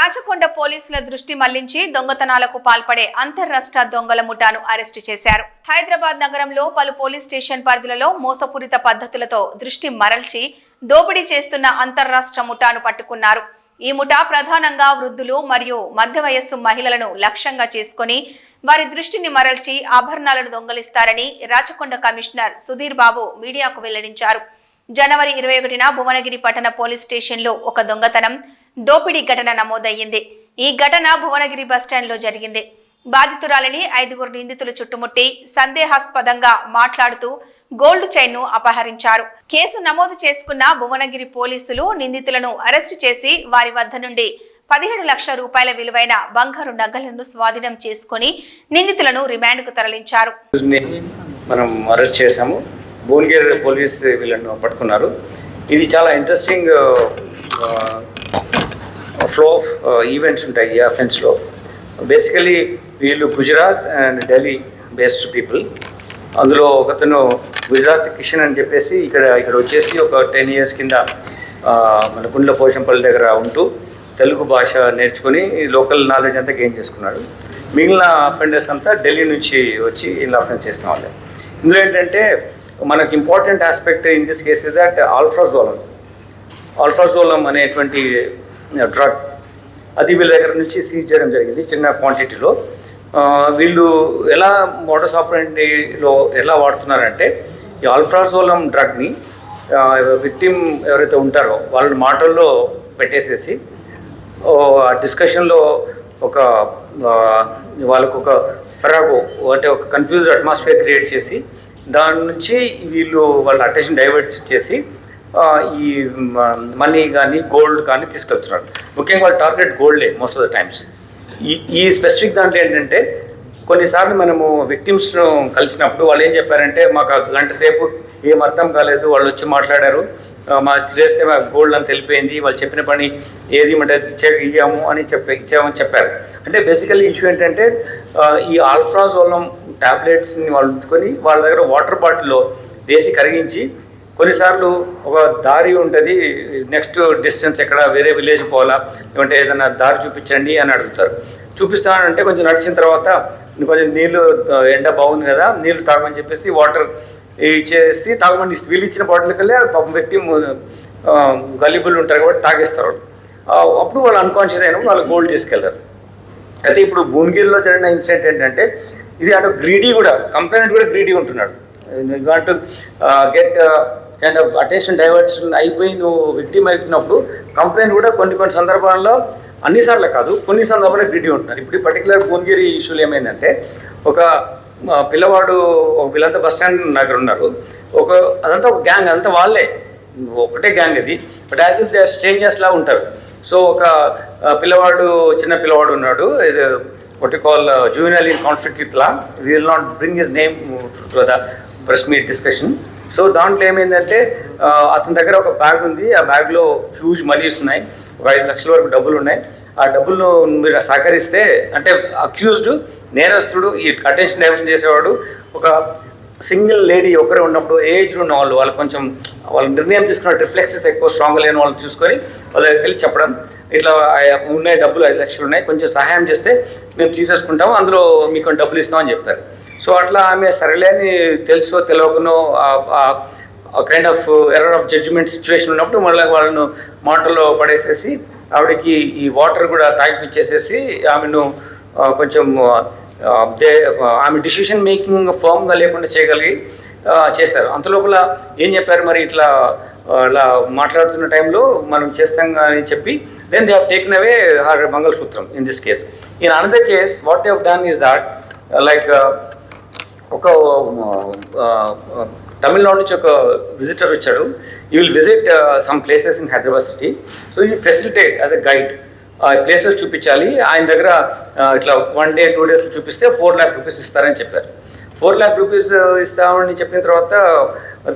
రాచకొండ పోలీసుల దృష్టి మళ్లించి దొంగతనాలకు పాల్పడే అంతర్రాష్ట్ర దొంగల ముఠాను అరెస్టు చేశారు. హైదరాబాద్ నగరంలో పలు పోలీస్ స్టేషన్ పరిధిలో మోసపూరిత పద్ధతులతో దృష్టి మరల్చి దోపిడీ చేస్తున్న అంతర్రాష్ట్ర ముఠాను పట్టుకున్నారు. ఈ ముఠా ప్రధానంగా వృద్ధులు మరియు మధ్య వయస్సు మహిళలను లక్ష్యంగా చేసుకుని వారి దృష్టిని మరల్చి ఆభరణాలను దొంగలిస్తారని రాచకొండ కమిషనర్ సుధీర్ బాబు మీడియాకు వెల్లడించారు. జనవరి 21న భువనగిరి పట్టణ పోలీస్ స్టేషన్లో ఒక దోపిడీ ఘటన నమోదయ్యింది. ఈ ఘటన భువనగిరి బస్టాండ్లో జరిగింది. బాధితురాలిని 5 నిందితులు చుట్టుముట్టి సందేహాస్పదంగా మాట్లాడుతూ గోల్డ్ చైన్ ను అపహరించారు. కేసు నమోదు చేసుకున్న భువనగిరి పోలీసులు నిందితులను అరెస్టు చేసి వారి వద్ద నుండి 17 లక్షల రూపాయల విలువైన బంగారు నగలను స్వాధీనం చేసుకుని నిందితులను రిమాండ్కు తరలించారు. మనం అరెస్ట్ చేశాము. భువనగిరి పోలీస్ వీళ్ళను పట్టుకున్నారు. ఇది చాలా ఇంట్రెస్టింగ్ ఫ్లో ఆఫ్ ఈవెంట్స్ ఉంటాయి ఈ అఫెన్స్లో. బేసికలీ వీళ్ళు Gujarat and Delhi based people. అందులో ఒకతను గుజరాత్ కిషన్ అని చెప్పేసి ఇక్కడ వచ్చేసి ఒక 10 years కింద మన గుండ్ల పోచంపల్లి దగ్గర ఉంటూ తెలుగు భాష నేర్చుకుని లోకల్ నాలెడ్జ్ అంతా గెయిన్ చేసుకున్నాడు. మిగిలిన అఫెండర్స్ అంతా ఢిల్లీ నుంచి వచ్చి ఇలా అఫెన్స్ చేసిన వాళ్ళే. ఇందులో ఏంటంటే మనకు important aspect in this case is that alprazolam అనేటువంటి డ్రగ్ అది వీళ్ళ దగ్గర నుంచి సీజ్ చేయడం జరిగింది చిన్న క్వాంటిటీలో. వీళ్ళు ఎలా మోడస్ ఆపరెండిలో ఎలా వాడుతున్నారంటే ఈ ఆల్ఫ్రాజోలం డ్రగ్ని విక్టిమ్ ఎవరైతే ఉంటారో వాళ్ళ మాటల్లో పెట్టేసేసి ఆ డిస్కషన్లో వాళ్ళకు ఒక ఫెరాగో అంటే ఒక కన్ఫ్యూజ్డ్ అట్మాస్ఫియర్ క్రియేట్ చేసి దాని నుంచి వీళ్ళు వాళ్ళ అటెన్షన్ డైవర్ట్ చేసి ఈ మనీ కానీ గోల్డ్ కానీ తీసుకెళ్తున్నారు. ముఖ్యంగా వాళ్ళ టార్గెట్ గోల్డే మోస్ట్ ఆఫ్ ద టైమ్స్. ఈ స్పెసిఫిక్ దాంట్లో ఏంటంటే కొన్నిసార్లు మనము విక్టిమ్స్ను కలిసినప్పుడు వాళ్ళు ఏం చెప్పారంటే మాకు 1 గంట సేపు ఏం అర్థం కాలేదు, వాళ్ళు వచ్చి మాట్లాడారు, మా చేస్తే మా గోల్డ్ అని తెలిపోయింది, వాళ్ళు చెప్పిన పని ఏది అంటే ఇచ్చామని చెప్పారు. అంటే బేసికల్లీ ఇష్యూ ఏంటంటే ఈ ఆల్ఫ్రాజోలం టాబ్లెట్స్ని వాళ్ళు ఉంచుకొని వాళ్ళ దగ్గర వాటర్ బాటిల్లో వేసి కరిగించి కొన్నిసార్లు ఒక దారి ఉంటుంది, నెక్స్ట్ డిస్టెన్స్ ఎక్కడ వేరే విలేజ్ పోవాలా లేదంటే ఏదైనా దారి చూపించండి అని అడుగుతారు. చూపిస్తానంటే కొంచెం నడిచిన తర్వాత కొంచెం నీళ్ళు ఎండ బాగుంది కదా నీళ్ళు తాగమని చెప్పేసి వాటర్ ఇచ్చేసి తాగమని వీళ్ళు ఇచ్చిన బాటిల్కి వెళ్ళి వ్యక్తి గలీబుల్ ఉంటారు కాబట్టి తాగేస్తారు. అప్పుడు వాళ్ళు అన్కాన్షియస్ అయినప్పుడు వాళ్ళు గోల్డ్ తీసుకెళ్తారు. అయితే ఇప్పుడు భువనగిరిలో జరిగిన ఇన్సిడెంట్ ఏంటంటే ఇది అటు గ్రీడీ కూడా కంప్లైంట్ కూడా గ్రీడీ ఉంటున్నాడు. Want get kind of attention diversion అయిపోయి నువ్వు విక్టిమ్ అవుతున్నప్పుడు కంప్లైంట్ కూడా కొన్ని సందర్భాల్లో అన్నిసార్లు కాదు కొన్ని సందర్భాల్లో గ్రీడీ ఉంటున్నారు. ఇప్పుడు పర్టికులర్ భువనగిరి ఇష్యూలు ఏమైందంటే ఒక పిల్లవాడు వీళ్ళంతా బస్ స్టాండ్ దగ్గర ఉన్నారు. అదంతా ఒక గ్యాంగ్, అంతా వాళ్ళే ఒకటే గ్యాంగ్ అది. But as if they are strangers లా ఉంటారు. సో ఒక చిన్న పిల్లవాడు ఉన్నాడు, ఇది what you call juvenile in conflict with law. We will not bring his name to the press meet discussion. So దాంట్లో ఏమైందంటే అతని దగ్గర ఒక బ్యాగ్ ఉంది, ఆ బ్యాగ్లో హ్యూజ్ మనీస్ ఉన్నాయి, ఒక 5 లక్షల వరకు డబ్బులు ఉన్నాయి. ఆ డబ్బులను మీరు సహకరిస్తే అంటే అక్యూజ్డ్ నేరస్తుడు ఈ అటెన్షన్ డైవర్షన్ చేసేవాడు ఒక సింగిల్ లేడీ ఒకరే ఉన్నప్పుడు ఏజ్లో ఉన్న వాళ్ళు కొంచెం వాళ్ళ నిర్ణయం తీసుకున్న రిఫ్లెక్సెస్ ఎక్కువ స్ట్రాంగ్ లేని వాళ్ళు చూసుకొని వాళ్ళ దగ్గరికి వెళ్ళి చెప్పడం ఇట్లా ఉన్నాయి డబ్బులు 5 లక్షలు ఉన్నాయి, కొంచెం సహాయం చేస్తే మేము తీసేసుకుంటాము, అందులో మీకు డబ్బులు ఇస్తామని చెప్పారు. సో అట్లా ఆమె సరేలే అని తెలుసో తెలియకనో kind of error of judgment situation ఉన్నప్పుడు మళ్ళీ వాళ్ళను మాటల్లో పడేసేసి ఆవిడకి ఈ వాటర్ కూడా తాగిపించేసేసి ఆమెను కొంచెం ఆమె డిసిషన్ మేకింగ్ ఫామ్గా లేకుండా చేశారు. అంతలోపల ఏం చెప్పారు మరి ఇట్లా మాట్లాడుతున్న టైంలో మనం చేస్తాం అని చెప్పి then they have taken away her mangalsutra in this case. In another case what they have done is that like ఒక తమిళనాడు నుంచి ఒక విజిటర్ వచ్చాడు. You will visit some places in Hyderabad city. So you facilitate as a guide ఆ places చూపించాలి. ఆయన దగ్గర ఇట్లా 1 day 2 days చూపిస్తే 4 lakh rupees ఇస్తారని చెప్పారు. 4 lakh rupees ఇస్తామని చెప్పిన తర్వాత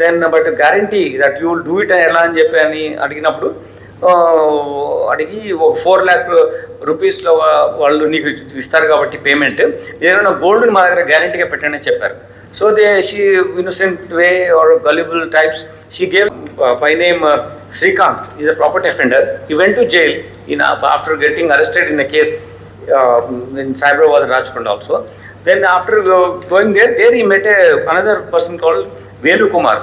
then but guarantee that you will do it అని ఎలా అని చెప్పి అని అడిగినప్పుడు అడిగి ఒక 4 lakh rupeesలో వాళ్ళు నీకు ఇస్తారు కాబట్టి పేమెంట్ ఏదైనా గోల్డ్ని మా దగ్గర గ్యారంటీగా పెట్టండి అని చెప్పారు. So she innocent way or gullible types, she gave by name Srikanth is a property offender. He went to jail after getting arrested in a case in Cyberabad, Rajkund also. Then after going there he met another person called Venu Kumar.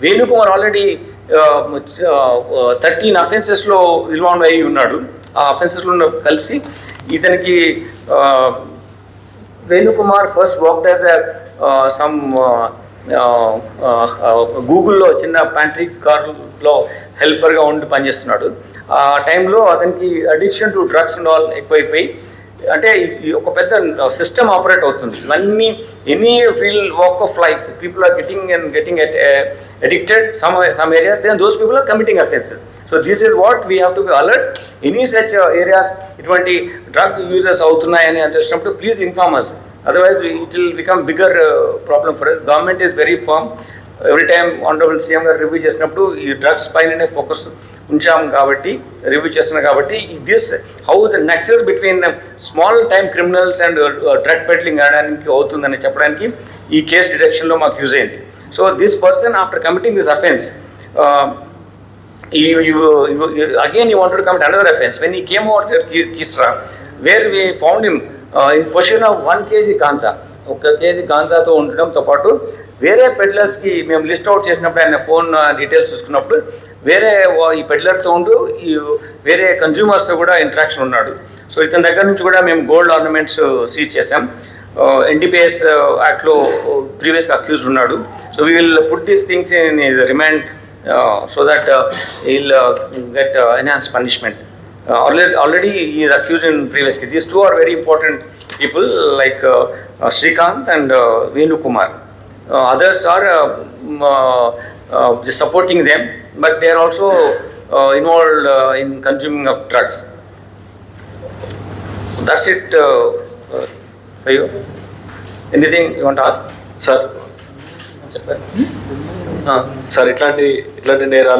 Venu Kumar already 13 offences-లో involve అయ్యి ఉన్నాడు. ఆ అఫెన్సెస్లో కలిసి ఇతనికి Venukumar first worked as some గూగుల్లో చిన్న pantry కార్లో హెల్పర్గా ఉండి పనిచేస్తున్నాడు. ఆ టైంలో అతనికి addiction to drugs and all ఎక్కువైపోయి, అంటే ఒక పెద్ద సిస్టమ్ ఆపరేట్ అవుతుంది. ఇవన్నీ any field walk of life people are getting addicted some areas, then those people are committing offences. So this is what we have to be alert. Any such areas ఇటువంటి drug users అవుతున్నాయని తెలిసినప్పుడు please inform us, otherwise it will become bigger problem for us. Government is very firm. Every time honorable CM గారు review చేసినప్పుడు ఈ drugs పైననే focus ఉంచాం కాబట్టి, review చేస్తున్నాం కాబట్టి, this how the nexus between small time criminals and drug peddling ఆడడానికి అవుతుందని చెప్పడానికి ఈ కేసు డిటెక్షన్లో మాకు యూజ్ అయింది. So this person, after committing this offence, again he wanted to commit another offence. When he came out at Kisra, where we found him in possession of 1 kg ganja, 1 kg గాంజాతో ఉండడంతో పాటు వేరే పెడ్లర్స్కి మేము list out చేసినప్పుడు ఆయన phone details చూసుకున్నప్పుడు వేరే ఈ పెడ్లర్తో ఉంటూ వేరే కన్జ్యూమర్స్తో కూడా ఇంటరాక్షన్ ఉన్నాడు. సో ఇతని దగ్గర నుంచి కూడా మేము గోల్డ్ ఆర్నమెంట్స్ సీజ్ చేసాం. ఎన్డీపీఎస్ యాక్ట్లో ప్రీవియస్గా అక్యూజ్డ్ ఉన్నాడు. So we will put these things in remand so that he'll get enhanced punishment. Already he is accused in previously. These two are very important people like Srikanth and Venu Kumar. Others are just supporting them, but they are also involved in consuming of drugs. So that's it for you. Anything you want to ask? Sir ఇట్లాంటి నేరాలు